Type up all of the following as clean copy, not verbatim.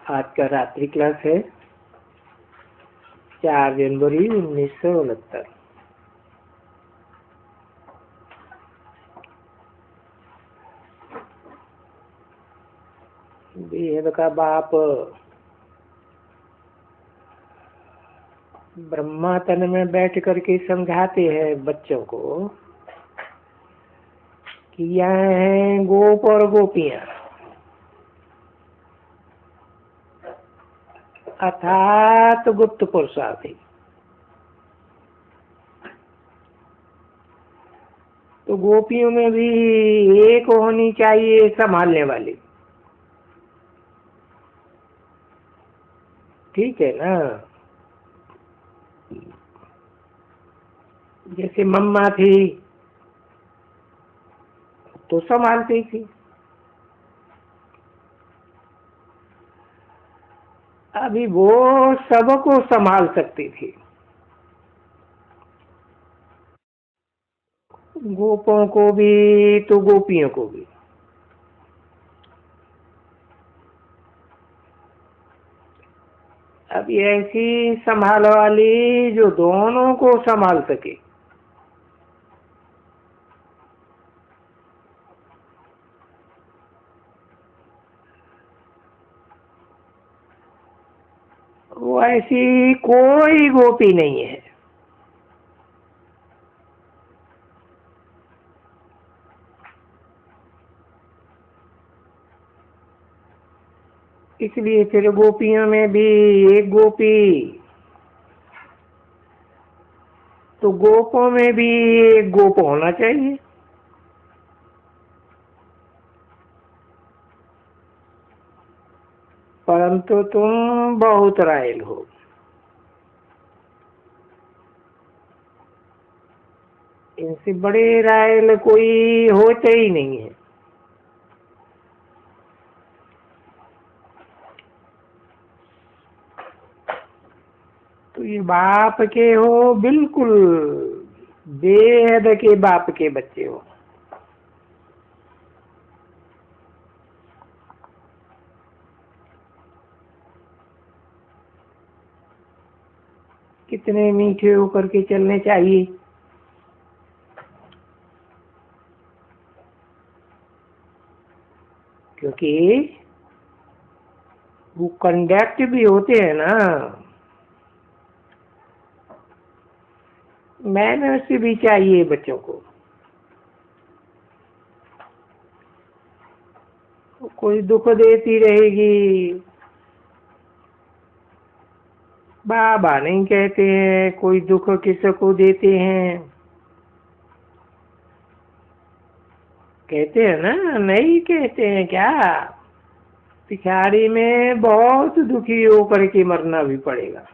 आज का रात्रि क्लास है 4 जनवरी 1969। बेहद का बाप ब्रह्मा तन में बैठ करके समझाते हैं बच्चों को कि यहाँ हैं गोप और गोपियां, अर्थात गुप्त पुरुषार्थी। तो गोपियों में भी एक होनी चाहिए संभालने वाली, ठीक है ना। जैसे मम्मा थी तो संभालती थी, अभी वो सबको संभाल सकती थी, गोपों को भी तो गोपियों को भी। अब ऐसी संभाल वाली जो दोनों को संभाल सके, वो ऐसी कोई गोपी नहीं है। इसलिए फिर गोपियों में भी एक गोपी, तो गोपों में भी एक गोप होना चाहिए। परंतु तुम बहुत रायल हो। इनसे बड़े रायल कोई होते ही नहीं है। तो ये बाप के हो, बिल्कुल बेहद के बाप के बच्चे हो। कितने मीठे होकर के चलने चाहिए। क्योंकि वो कंडक्ट भी होते हैं ना, मैनर्स भी चाहिए बच्चों को। कोई दुख देती रहेगी, बाबा नहीं कहते हैं कोई दुख किसको देते हैं, कहते हैं ना, नहीं कहते हैं क्या। पिछाड़ी में बहुत दुखी होकर के मरना भी पड़ेगा।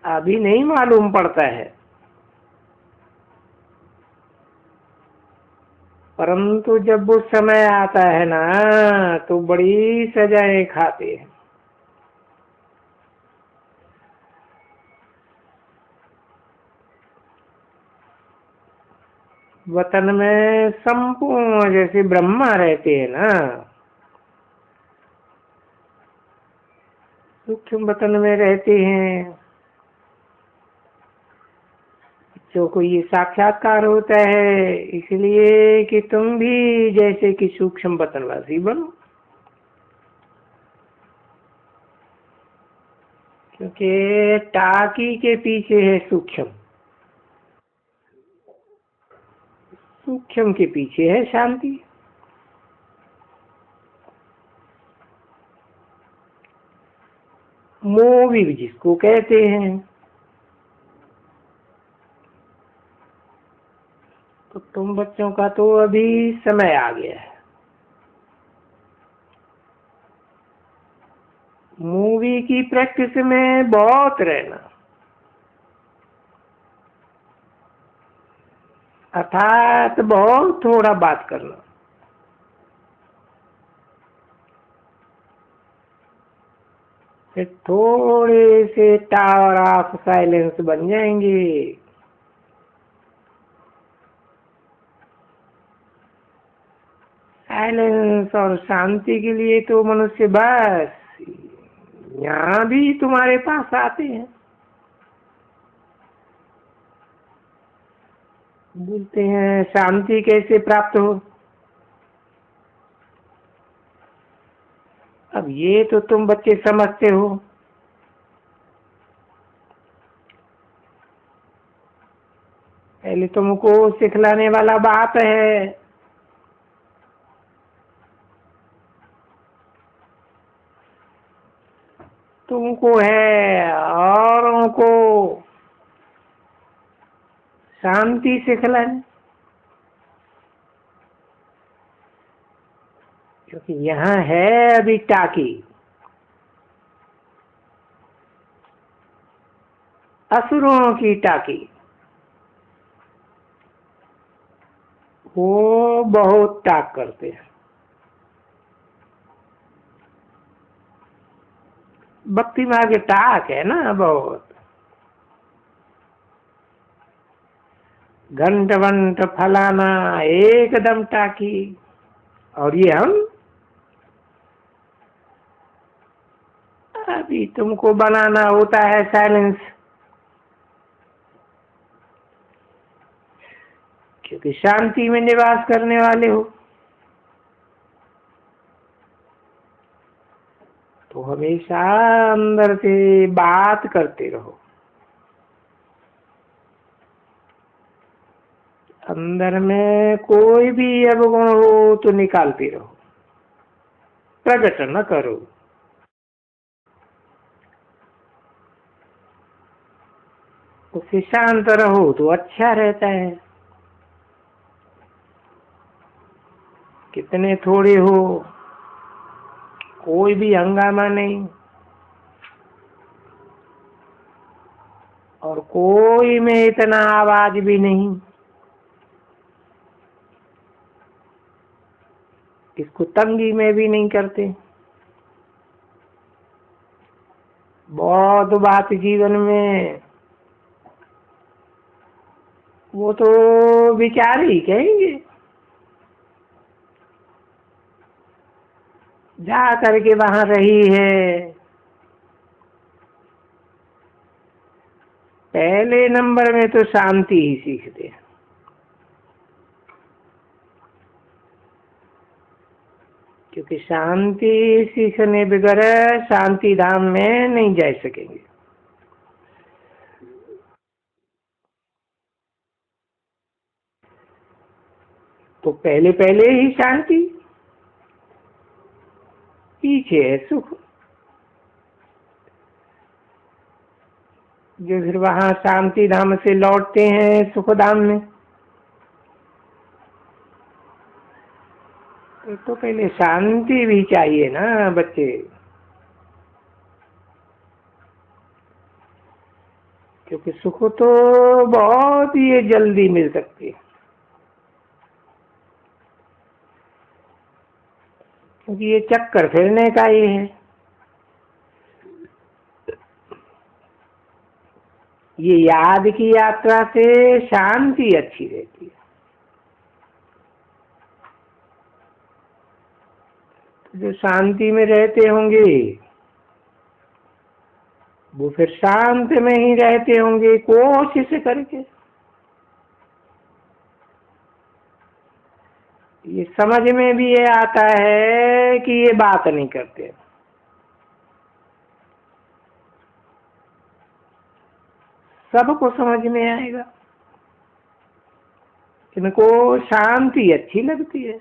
अभी नहीं मालूम पड़ता है, परंतु जब वो समय आता है ना तो बड़ी सजाएं खाते हैं। वतन में संपूर्ण जैसे ब्रह्मा रहते हैं ना, सूक्ष्म वतन में रहते हैं। बच्चों को ये साक्षात्कार होता है इसलिए कि तुम भी जैसे कि सूक्ष्म वतनवासी बनो। क्योंकि टाकी के पीछे है सूक्ष्म, सूक्ष्म के पीछे है शांति। मोह भी जिसको कहते हैं। तो तुम बच्चों का तो अभी समय आ गया है। मूवी की प्रैक्टिस में बहुत रहना, अर्थात बहुत थोड़ा बात करना। फिर थोड़े से टावर ऑफ साइलेंस बन जाएंगे। साइलेंस और शांति के लिए तो मनुष्य बस यहाँ भी तुम्हारे पास आते हैं, बोलते हैं शांति कैसे प्राप्त हो। अब ये तो तुम बच्चे समझते हो, पहले तुमको सिखलाने वाला बाप है। तुमको है औरों को शांति सिखलाने, क्योंकि यहाँ है अभी टाकी, असुरों की टाकी। वो बहुत टाक करते हैं, भक्ति मार्ग के टाक है ना बहुत, घंट वंट फलाना एकदम टाकी। और ये हम अभी तुमको बनाना होता है साइलेंस, क्योंकि शांति में निवास करने वाले हो, तो हमेशा अंदर से बात करते रहो, अंदर में कोई भी अवगुण हो तो निकालते रहो, प्रकट न करो। उससे शांत रहो तो अच्छा रहता है। कितने थोड़े हो, कोई भी हंगामा नहीं, और कोई में इतना आवाज भी नहीं, इसको तंगी में भी नहीं करते। बहुत बात जीवन में वो तो विचार ही कहेंगे, जा करके वहां रही है। पहले नंबर में तो शांति ही सीखते हैं, क्योंकि शांति सीखने बगैर शांति धाम में नहीं जा सकेंगे। तो पहले पहले ही शांति, पीछे है सुख। जो फिर वहां शांति धाम से लौटते हैं सुख धाम में, तो पहले शांति भी चाहिए ना बच्चे, क्योंकि सुख तो बहुत ही जल्दी मिल सकती है, क्योंकि ये चक्कर फिरने का ही है। ये याद की यात्रा से शांति अच्छी रहती है। तो जो शांति में रहते होंगे वो फिर शांत में ही रहते होंगे, कोशिश करके। ये समझ में भी ये आता है कि ये बात नहीं करते, सबको समझ में आएगा। इनको शांति अच्छी लगती है,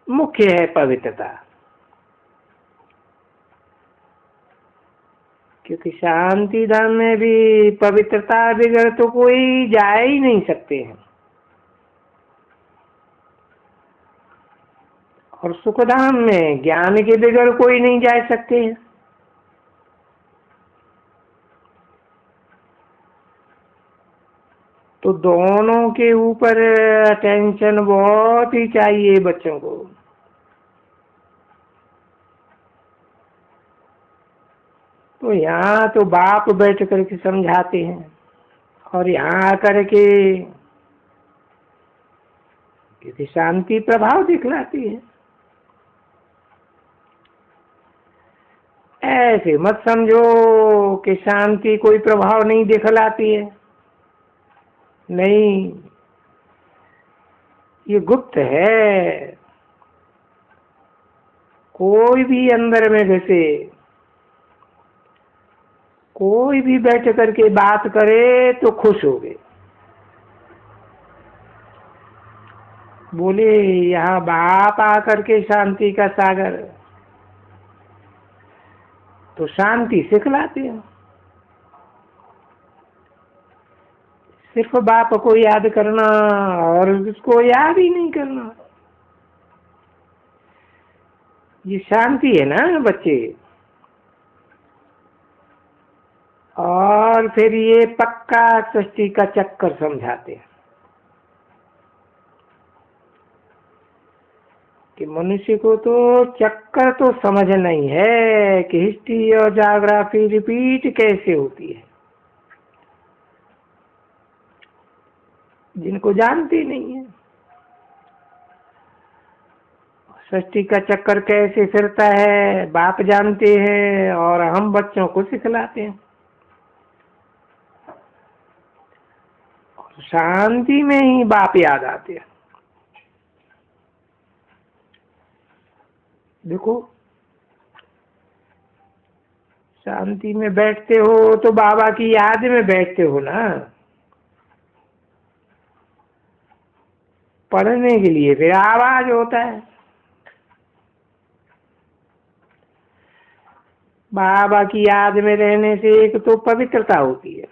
मुख्य है पवित्रता, क्योंकि शांति धाम में भी पवित्रता बगैर तो कोई जा ही नहीं सकते हैं, और सुखधाम में ज्ञान के बगैर कोई नहीं जा सकते हैं। तो दोनों के ऊपर अटेंशन बहुत ही चाहिए बच्चों को। तो यहाँ तो बाप बैठ करके समझाते हैं, और यहाँ आकर के क्योंकि शांति प्रभाव दिखलाती है। ऐसे मत समझो कि शांति कोई प्रभाव नहीं दिखलाती है। नहीं, ये गुप्त है। कोई भी अंदर में घुसे, कोई भी बैठ करके बात करे तो खुश हो गए, बोले यहाँ बाप आकर के शांति का सागर, तो शांति सिखलाते हैं। सिर्फ बाप को याद करना और उसको याद ही नहीं करना, ये शांति है ना बच्चे। और फिर ये पक्का सृष्टि का चक्कर समझाते हैं कि मनुष्य को तो चक्कर तो समझना ही है कि हिस्ट्री और ज्योग्राफी रिपीट कैसे होती है, जिनको जानते नहीं है। सृष्टि का चक्कर कैसे फिरता है बाप जानते हैं, और हम बच्चों को सिखलाते हैं। शांति में ही बाप याद आते हैं। देखो, शांति में बैठते हो तो बाबा की याद में बैठते हो ना, पढ़ने के लिए फिर आवाज होता है। बाबा की याद में रहने से एक तो पवित्रता होती है,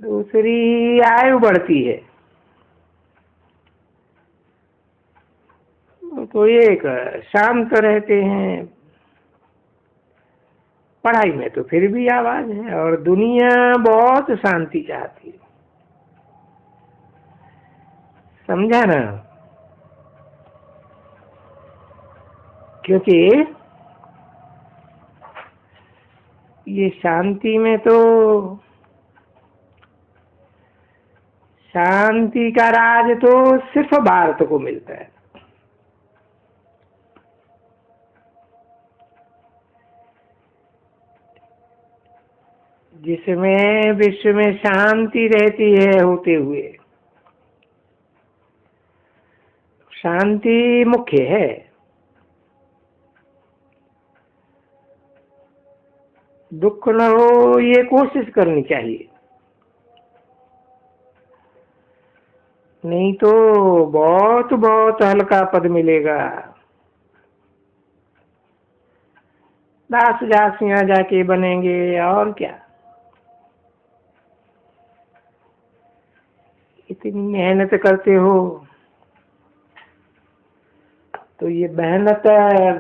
दूसरी आयु बढ़ती है, तो एक शांत रहते हैं। पढ़ाई में तो फिर भी आवाज है, और दुनिया बहुत शांति चाहती है, समझा ना। क्योंकि ये शांति में तो शांति का राज तो सिर्फ भारत को मिलता है। जिसमें विश्व में शांति रहती है होते हुए, शांति मुख्य है। दुख न हो ये कोशिश करनी चाहिए, नहीं तो बहुत बहुत हल्का पद मिलेगा। दास दासियां जाके बनेंगे और क्या। इतनी मेहनत करते हो तो ये मेहनत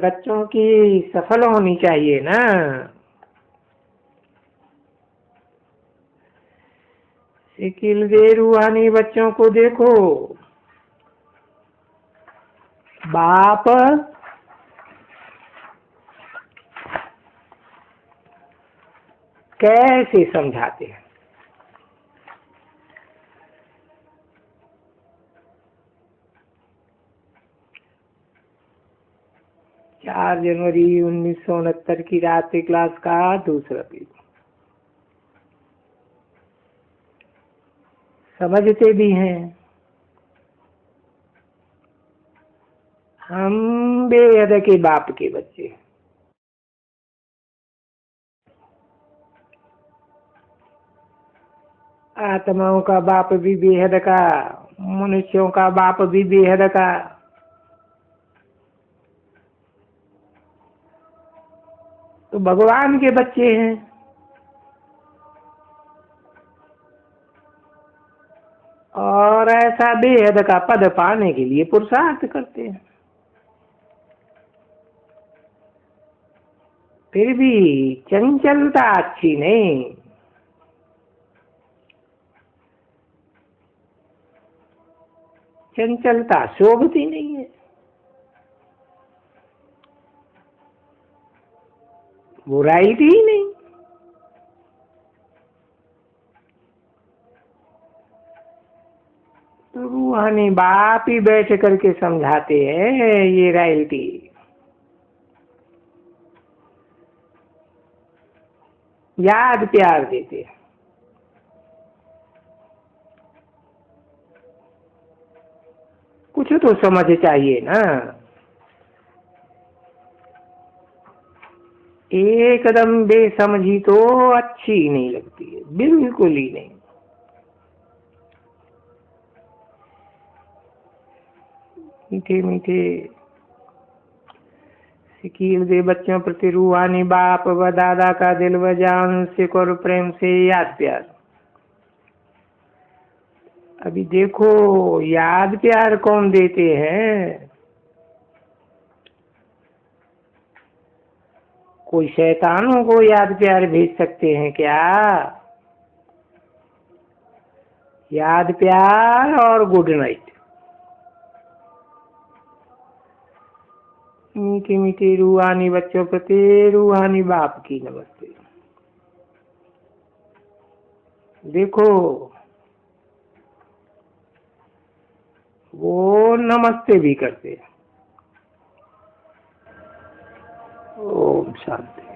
बच्चों की सफल होनी चाहिए ना। शिकिल दे रूहानी बच्चों को देखो, बाप कैसे समझाते हैं। 4 जनवरी 1969 की रात्रि क्लास का दूसरा पेज। समझते भी हैं हम बेहद के बाप के बच्चे। आत्माओं का बाप भी बेहद का, मनुष्यों का बाप भी बेहद का। तो भगवान के बच्चे हैं, और ऐसा बेहद का पद पाने के लिए पुरुषार्थ करते हैं। फिर भी चंचलता अच्छी नहीं। चंचलता शोभती नहीं है, बुराई थी नहीं। रूहानी बाप ही बैठ करके समझाते हैं ये रॉयल्टी। याद प्यार देते हैं। कुछ तो समझ चाहिए ना। एकदम बेसमझी तो अच्छी नहीं लगती है, बिल्कुल ही नहीं। मीठे मीठे सिकील दे बच्चों प्रति रूहानी बाप व दादा का दिल व जान से और प्रेम से याद प्यार। अभी देखो याद प्यार कौन देते हैं? कोई शैतानों को याद प्यार भेज सकते हैं क्या? याद प्यार और गुड नाइट। मीठे मीठे रूहानी बच्चों प्रति रूहानी बाप की नमस्ते। देखो वो नमस्ते भी करते हैं। ओम शांति।